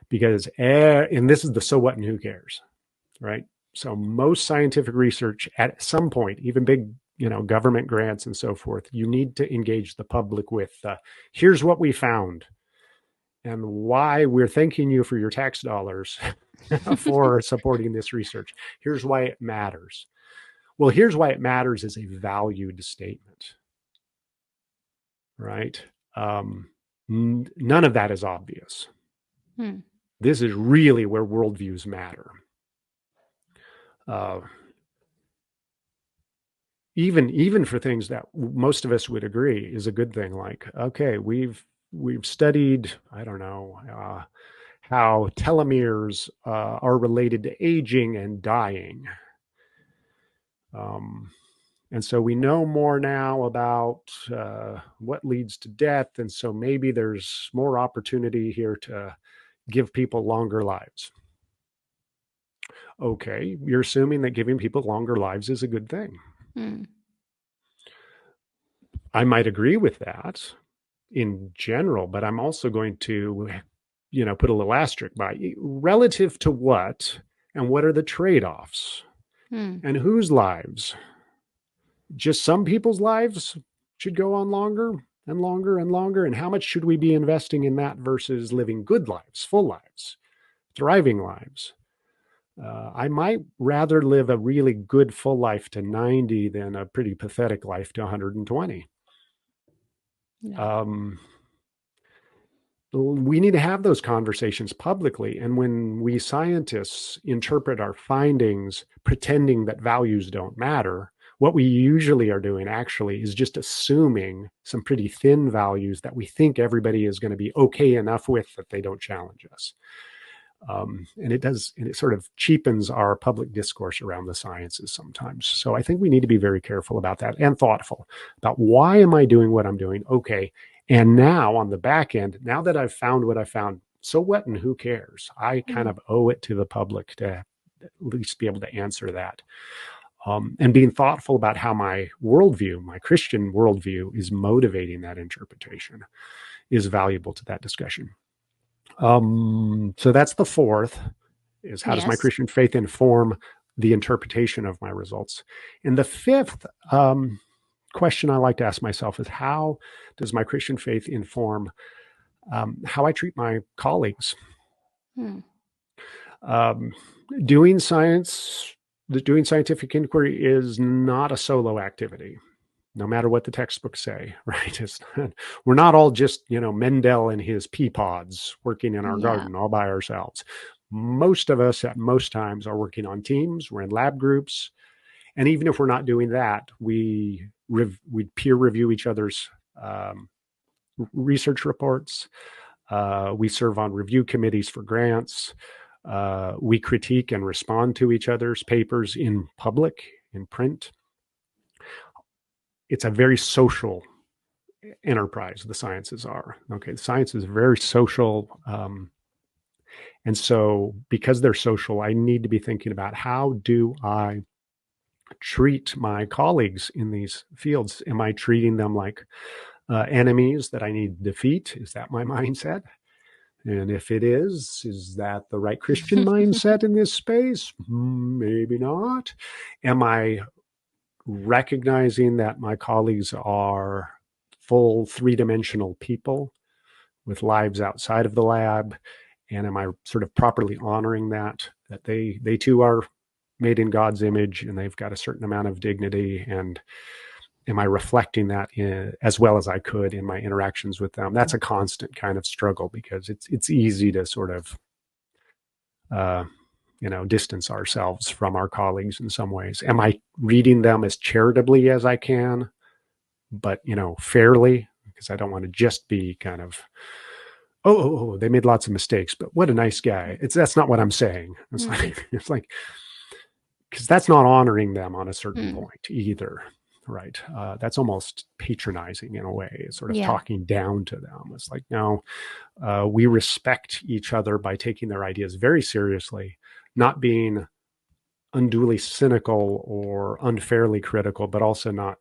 Speaker 1: Because, and this is the so what and who cares, right? So most scientific research at some point, even big, government grants and so forth, you need to engage the public with, here's what we found and why we're thanking you for your tax dollars for supporting this research. Here's why it matters. Well, here's why it matters is a valued statement, right? None of that is obvious. This is really where worldviews matter. Even for things that most of us would agree is a good thing, like, okay, we've studied, I don't know, how telomeres are related to aging and dying. And so we know more now about what leads to death. And so maybe there's more opportunity here to give people longer lives. Okay, you're assuming that giving people longer lives is a good thing. I might agree with that in general, but I'm also going to, put a little asterisk by relative to what, and what are the trade-offs, and whose lives? Just some people's lives should go on longer and longer and longer, and how much should we be investing in that versus living good lives, full lives, thriving lives? I might rather live a really good full life to 90 than a pretty pathetic life to 120. We need to have those conversations publicly. And when we scientists interpret our findings pretending that values don't matter, what we usually are doing actually is just assuming some pretty thin values that we think everybody is going to be okay enough with that they don't challenge us. And it sort of cheapens our public discourse around the sciences sometimes. So I think we need to be very careful about that and thoughtful about, why am I doing what I'm doing? Okay. And now on the back end, now that I've found what I found, so what and who cares? I kind of owe it to the public to at least be able to answer that. And being thoughtful about how my worldview, my Christian worldview, is motivating that interpretation is valuable to that discussion. So that's the fourth, is how does my Christian faith inform the interpretation of my results? And the fifth question I like to ask myself is, how does my Christian faith inform how I treat my colleagues? Doing scientific inquiry is not a solo activity, no matter what the textbooks say, right? We're not all just, Mendel and his pea pods working in our garden all by ourselves. Most of us at most times are working on teams. We're in lab groups. And even if we're not doing that, we peer review each other's research reports. We serve on review committees for grants. We critique and respond to each other's papers in public, in print. It's a very social enterprise, the sciences are. Okay, the science is very social. And so because they're social, I need to be thinking about, how do I treat my colleagues in these fields? Am I treating them like enemies that I need to defeat? Is that my mindset? And if it is that the right Christian mindset in this space? Maybe not. Am I recognizing that my colleagues are full three-dimensional people with lives outside of the lab? And am I sort of properly honoring that they too are made in God's image and they've got a certain amount of dignity? And am I reflecting that as well as I could in my interactions with them? That's a constant kind of struggle, because it's easy to sort of distance ourselves from our colleagues in some ways. Am I reading them as charitably as I can, but fairly? Because I don't want to just be kind of, they made lots of mistakes, but what a nice guy. That's not what I'm saying. It's like, because that's not honoring them on a certain point either. Right. That's almost patronizing in a way, sort of talking down to them. It's like, no, we respect each other by taking their ideas very seriously, not being unduly cynical or unfairly critical, but also not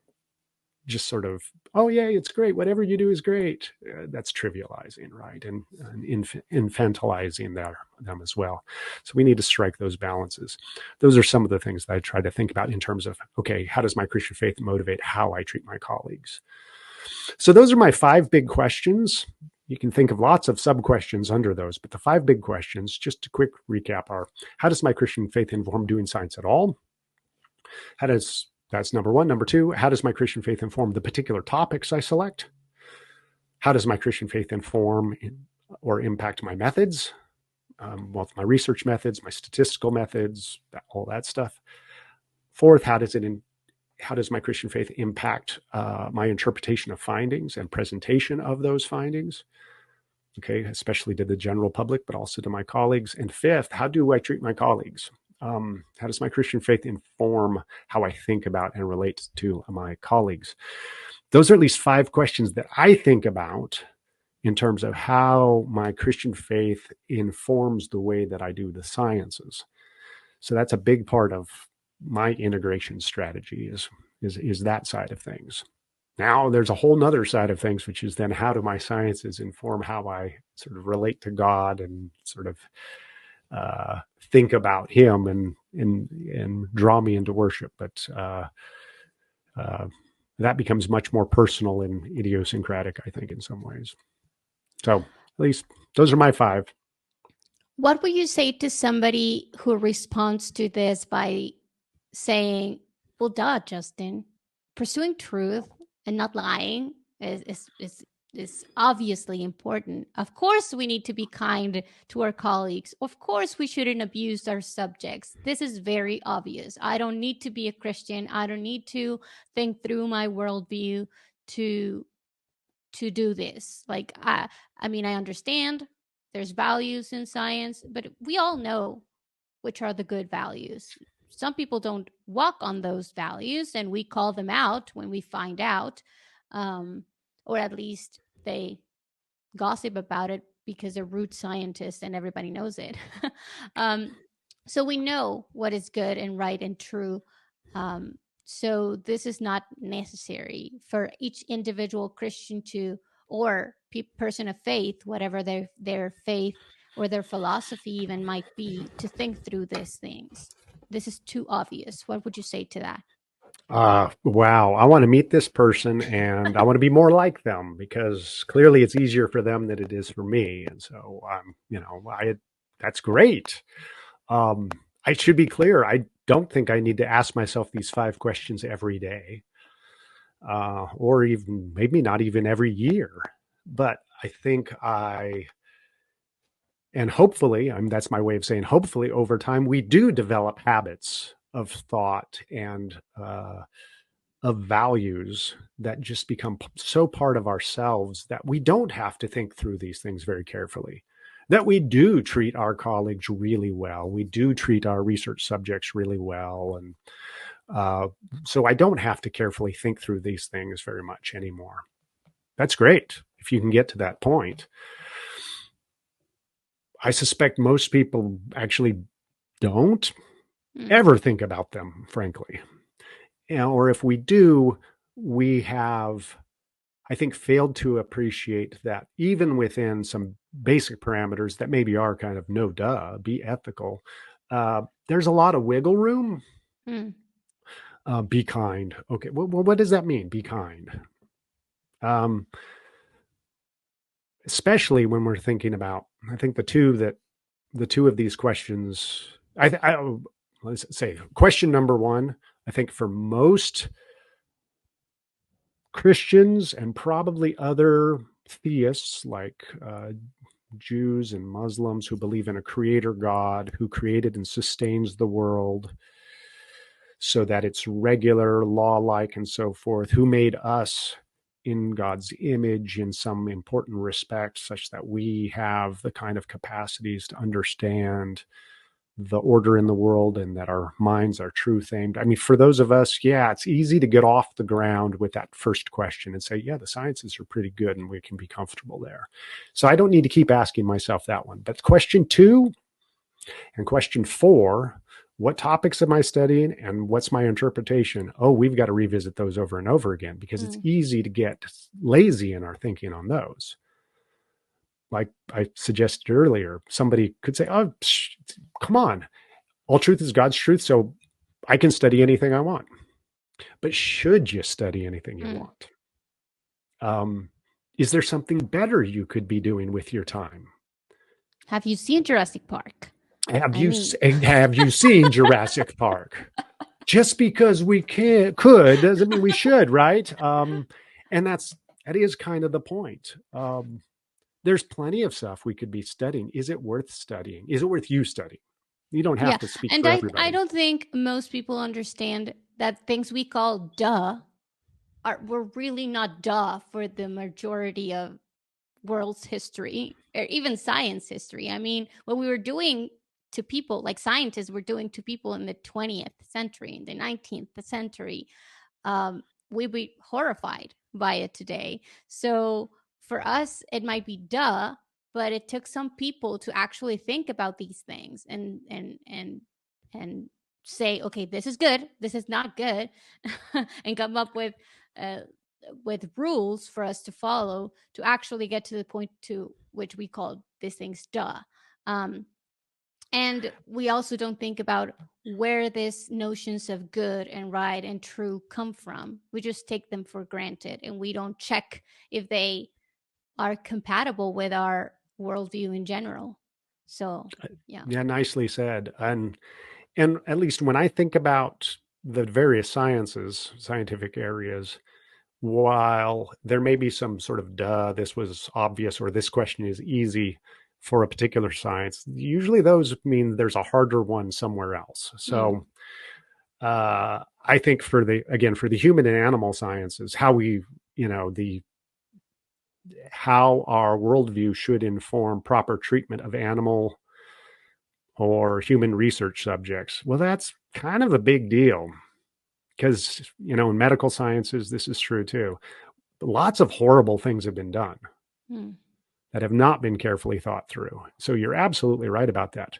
Speaker 1: just sort of, oh yeah, it's great, whatever you do is great. That's trivializing, right? And infantilizing them as well. So we need to strike those balances. Those are some of the things that I try to think about in terms of, okay, how does my Christian faith motivate how I treat my colleagues? So those are my 5 big questions. You can think of lots of sub-questions under those, but the 5 big questions, just a quick recap, are: how does my Christian faith inform doing science at all? That's number 1. Number 2, how does my Christian faith inform the particular topics I select? How does my Christian faith inform or impact my methods? Both my research methods, my statistical methods, all that stuff. 4th, how does my Christian faith impact my interpretation of findings and presentation of those findings? Okay, especially to the general public, but also to my colleagues. And 5th, how do I treat my colleagues? How does my Christian faith inform how I think about and relate to my colleagues? Those are at least 5 questions that I think about in terms of how my Christian faith informs the way that I do the sciences. So that's a big part of my integration strategy is that side of things. Now there's a whole nother side of things, which is then how do my sciences inform how I sort of relate to God and sort of think about him and draw me into worship. But that becomes much more personal and idiosyncratic, I think, in some ways. So at least those are my 5.
Speaker 2: What would you say to somebody who responds to this by saying, well, duh, Justin, pursuing truth and not lying is obviously important. Of course, we need to be kind to our colleagues. Of course, we shouldn't abuse our subjects. This is very obvious. I don't need to be a Christian. I don't need to think through my worldview to do this. Like, I mean, I understand there's values in science, but we all know which are the good values. Some people don't walk on those values, and we call them out when we find out, or at least they gossip about it because they're root scientists and everybody knows it. So we know what is good and right and true. So this is not necessary for each individual Christian to, or person of faith, whatever their faith or their philosophy even might be, to think through these things. This is too obvious. What would you say to that?
Speaker 1: Wow. I want to meet this person and I want to be more like them, because clearly it's easier for them than it is for me. And so, that's great. I should be clear. I don't think I need to ask myself these 5 questions every day, or even maybe not even every year. But I think and hopefully, that's my way of saying, hopefully over time, we do develop habits of thought and of values that just become so part of ourselves that we don't have to think through these things very carefully. That we do treat our colleagues really well. We do treat our research subjects really well. And so I don't have to carefully think through these things very much anymore. That's great if you can get to that point. I suspect most people actually don't ever think about them, frankly. Or if we do, we have, I think, failed to appreciate that even within some basic parameters that maybe are kind of no duh, be ethical, there's a lot of wiggle room. Be kind. Okay, well, what does that mean? Be kind. especially when we're thinking about, I think the two of these questions, let's say question number one, I think for most Christians and probably other theists like Jews and Muslims who believe in a creator God who created and sustains the world so that it's regular, law-like, and so forth, who made us in God's image in some important respect, such that we have the kind of capacities to understand the order in the world and that our minds are truth aimed. I mean, for those of us, yeah, it's easy to get off the ground with that first question and say, yeah, the sciences are pretty good and we can be comfortable there. So I don't need to keep asking myself that one. But question two and question four, what topics am I studying and what's my interpretation? Oh, we've got to revisit those over and over again because it's easy to get lazy in our thinking on those. Like I suggested earlier, somebody could say, oh, come on, all truth is God's truth, so I can study anything I want. But should you study anything you want? Is there something better you could be doing with your time?
Speaker 2: Have you seen Jurassic Park?
Speaker 1: Have you seen Jurassic Park? Just because we could doesn't mean we should, right? And that is kind of the point. There's plenty of stuff we could be studying. Is it worth studying? Is it worth you studying? You don't have to speak for everybody.
Speaker 2: I don't think most people understand that things we call duh were really not duh for the majority of world's history or even science history. I mean, what we were doing to people, like scientists were doing to people in the 20th century, in the 19th century, we'd be horrified by it today. So for us, it might be duh, but it took some people to actually think about these things and say, okay, this is good, this is not good, and come up with rules for us to follow to actually get to the point to which we call these things duh. And we also don't think about where these notions of good and right and true come from. We just take them for granted and we don't check if they are compatible with our worldview in general. So, yeah.
Speaker 1: Yeah, nicely said. And at least when I think about the various sciences, scientific areas, while there may be some sort of duh, this was obvious, or this question is easy for a particular science, usually those mean there's a harder one somewhere else. So I think for the human and animal sciences, how our worldview should inform proper treatment of animal or human research subjects. Well, that's kind of a big deal because, in medical sciences, this is true too. Lots of horrible things have been done that have not been carefully thought through. So you're absolutely right about that.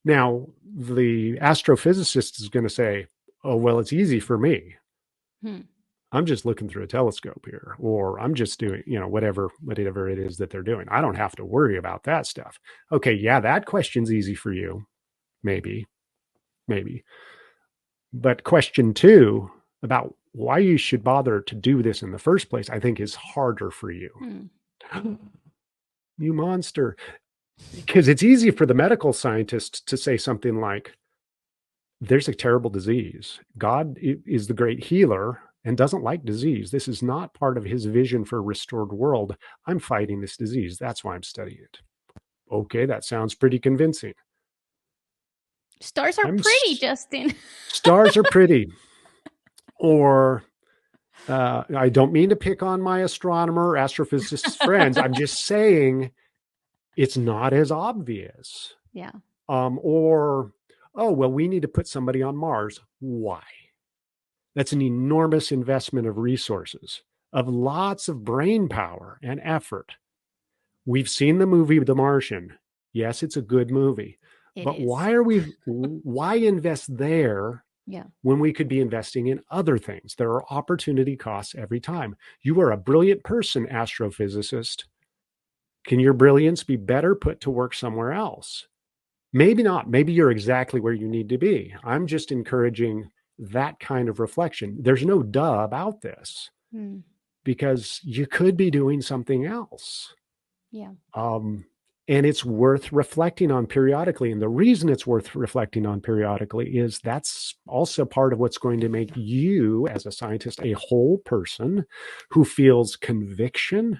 Speaker 1: Now, the astrophysicist is going to say, oh, well, it's easy for me. I'm just looking through a telescope here, or I'm just doing, whatever it is that they're doing. I don't have to worry about that stuff. Okay, yeah, that question's easy for you. Maybe. But question two about why you should bother to do this in the first place, I think is harder for you. You monster. Because it's easy for the medical scientist to say something like, there's a terrible disease. God is the great healer and doesn't like disease. This is not part of his vision for a restored world. I'm fighting this disease. That's why I'm studying it. Okay, that sounds pretty convincing.
Speaker 2: Stars are pretty, Justin.
Speaker 1: Stars are pretty. Or I don't mean to pick on my astronomer, astrophysicist friends. I'm just saying it's not as obvious.
Speaker 2: Yeah.
Speaker 1: Or, oh, well, we need to put somebody on Mars. Why? That's an enormous investment of resources, of lots of brain power and effort. We've seen the movie The Martian. Yes, it's a good movie. But why invest there when we could be investing in other things? There are opportunity costs every time. You are a brilliant person, astrophysicist. Can your brilliance be better put to work somewhere else? Maybe not. Maybe you're exactly where you need to be. I'm just encouraging that kind of reflection. There's no duh about this because you could be doing something else.
Speaker 2: Yeah.
Speaker 1: Um, and it's worth reflecting on periodically. And the reason it's worth reflecting on periodically is that's also part of what's going to make you, as a scientist, a whole person who feels conviction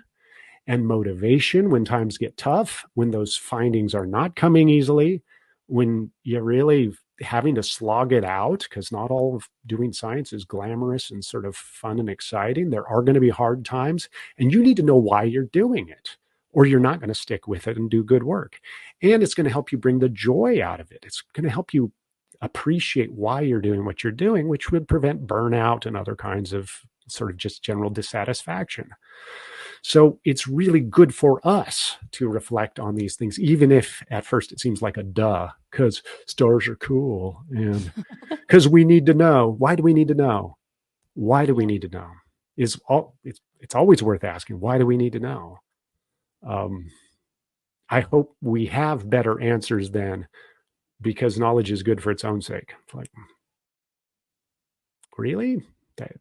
Speaker 1: and motivation when times get tough, when those findings are not coming easily, when you're really having to slog it out, because not all of doing science is glamorous and sort of fun and exciting. There are going to be hard times, and you need to know why you're doing it, or you're not going to stick with it and do good work. And it's going to help you bring the joy out of it. It's going to help you appreciate why you're doing what you're doing, which would prevent burnout and other kinds of sort of just general dissatisfaction. So it's really good for us to reflect on these things, even if at first it seems like a duh, because stars are cool and because we need to know. Why do we need to know? Why do we
Speaker 2: Yeah.
Speaker 1: need to know? It's always worth asking. Why do we need to know? Um, I hope we have better answers then, because knowledge is good for its own sake. It's like, really? That,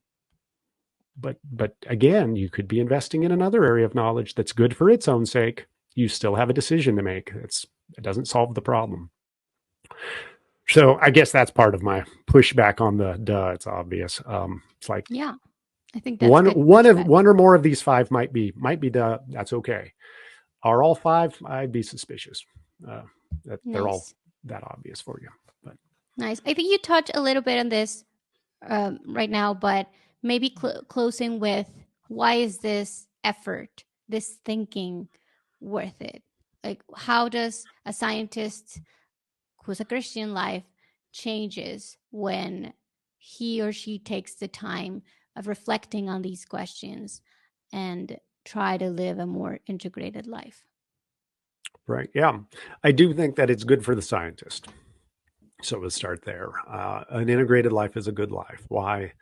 Speaker 1: but again, you could be investing in another area of knowledge that's good for its own sake. You still have a decision to make. It doesn't solve the problem. So I guess that's part of my pushback on the duh. It's obvious. It's like
Speaker 2: Yeah. I think that's good pushback.
Speaker 1: one or more of these five might be duh. That's okay. Are all five? I'd be suspicious that they're all
Speaker 2: Nice.
Speaker 1: that obvious for you. But
Speaker 2: Nice. I think you touch a little bit on this right now, but maybe closing with why is this effort, this thinking worth it? Like, how does a scientist who's a Christian life changes when he or she takes the time of reflecting on these questions and try to live a more integrated life?
Speaker 1: right, yeah, I do think that it's good for the scientist. So we'll start there. An integrated life is a good life. Why?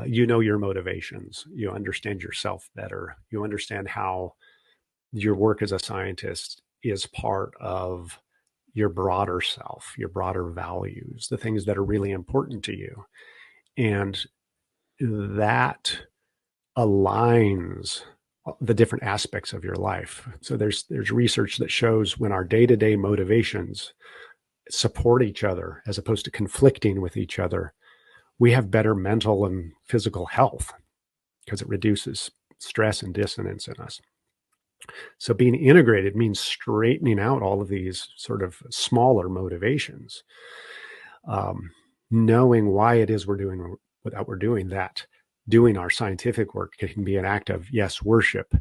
Speaker 1: You know your motivations. You understand yourself better. You understand how your work as a scientist is part of your broader self, your broader values, the things that are really important to you. And that aligns the different aspects of your life. So there's research that shows when our day-to-day motivations support each other as opposed to conflicting with each other, we have better mental and physical health because it reduces stress and dissonance in us. So being integrated means straightening out all of these sort of smaller motivations, um, knowing why it is we're doing what we're doing, that doing our scientific work can be an act of, yes, worship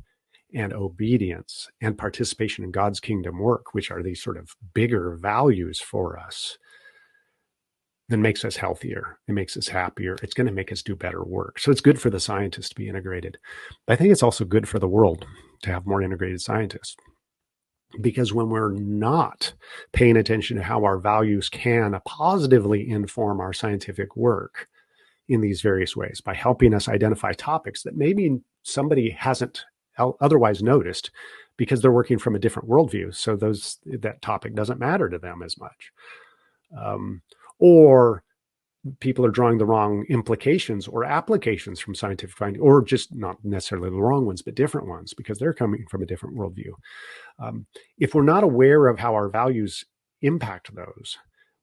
Speaker 1: and obedience and participation in God's kingdom work, which are these sort of bigger values for us, then makes us healthier. It makes us happier. It's going to make us do better work. So it's good for the scientists to be integrated. But I think it's also good for the world to have more integrated scientists. Because when we're not paying attention to how our values can positively inform our scientific work in these various ways, by helping us identify topics that maybe somebody hasn't otherwise noticed because they're working from a different worldview. So that topic doesn't matter to them as much. Or people are drawing the wrong implications or applications from scientific finding, or just not necessarily the wrong ones, but different ones because they're coming from a different worldview. If we're not aware of how our values impact those,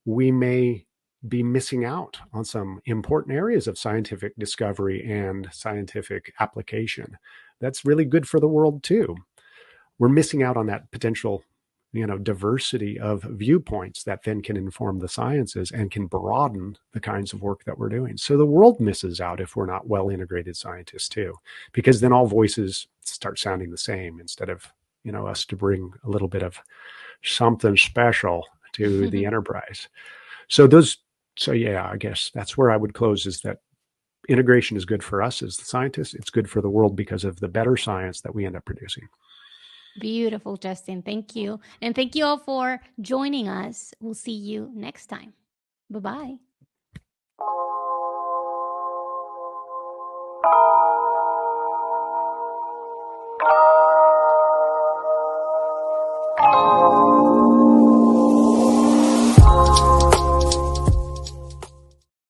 Speaker 1: we may be missing out on some important areas of scientific discovery and scientific application. That's really good for the world too. We're missing out on that potential, diversity of viewpoints that then can inform the sciences and can broaden the kinds of work that we're doing. So the world misses out if we're not well integrated scientists too, because then all voices start sounding the same instead of, us to bring a little bit of something special to the enterprise. So yeah, I guess that's where I would close, is that integration is good for us as the scientists. It's good for the world because of the better science that we end up producing.
Speaker 2: Beautiful, Justin. Thank you. And thank you all for joining us. We'll see you next time. Bye bye.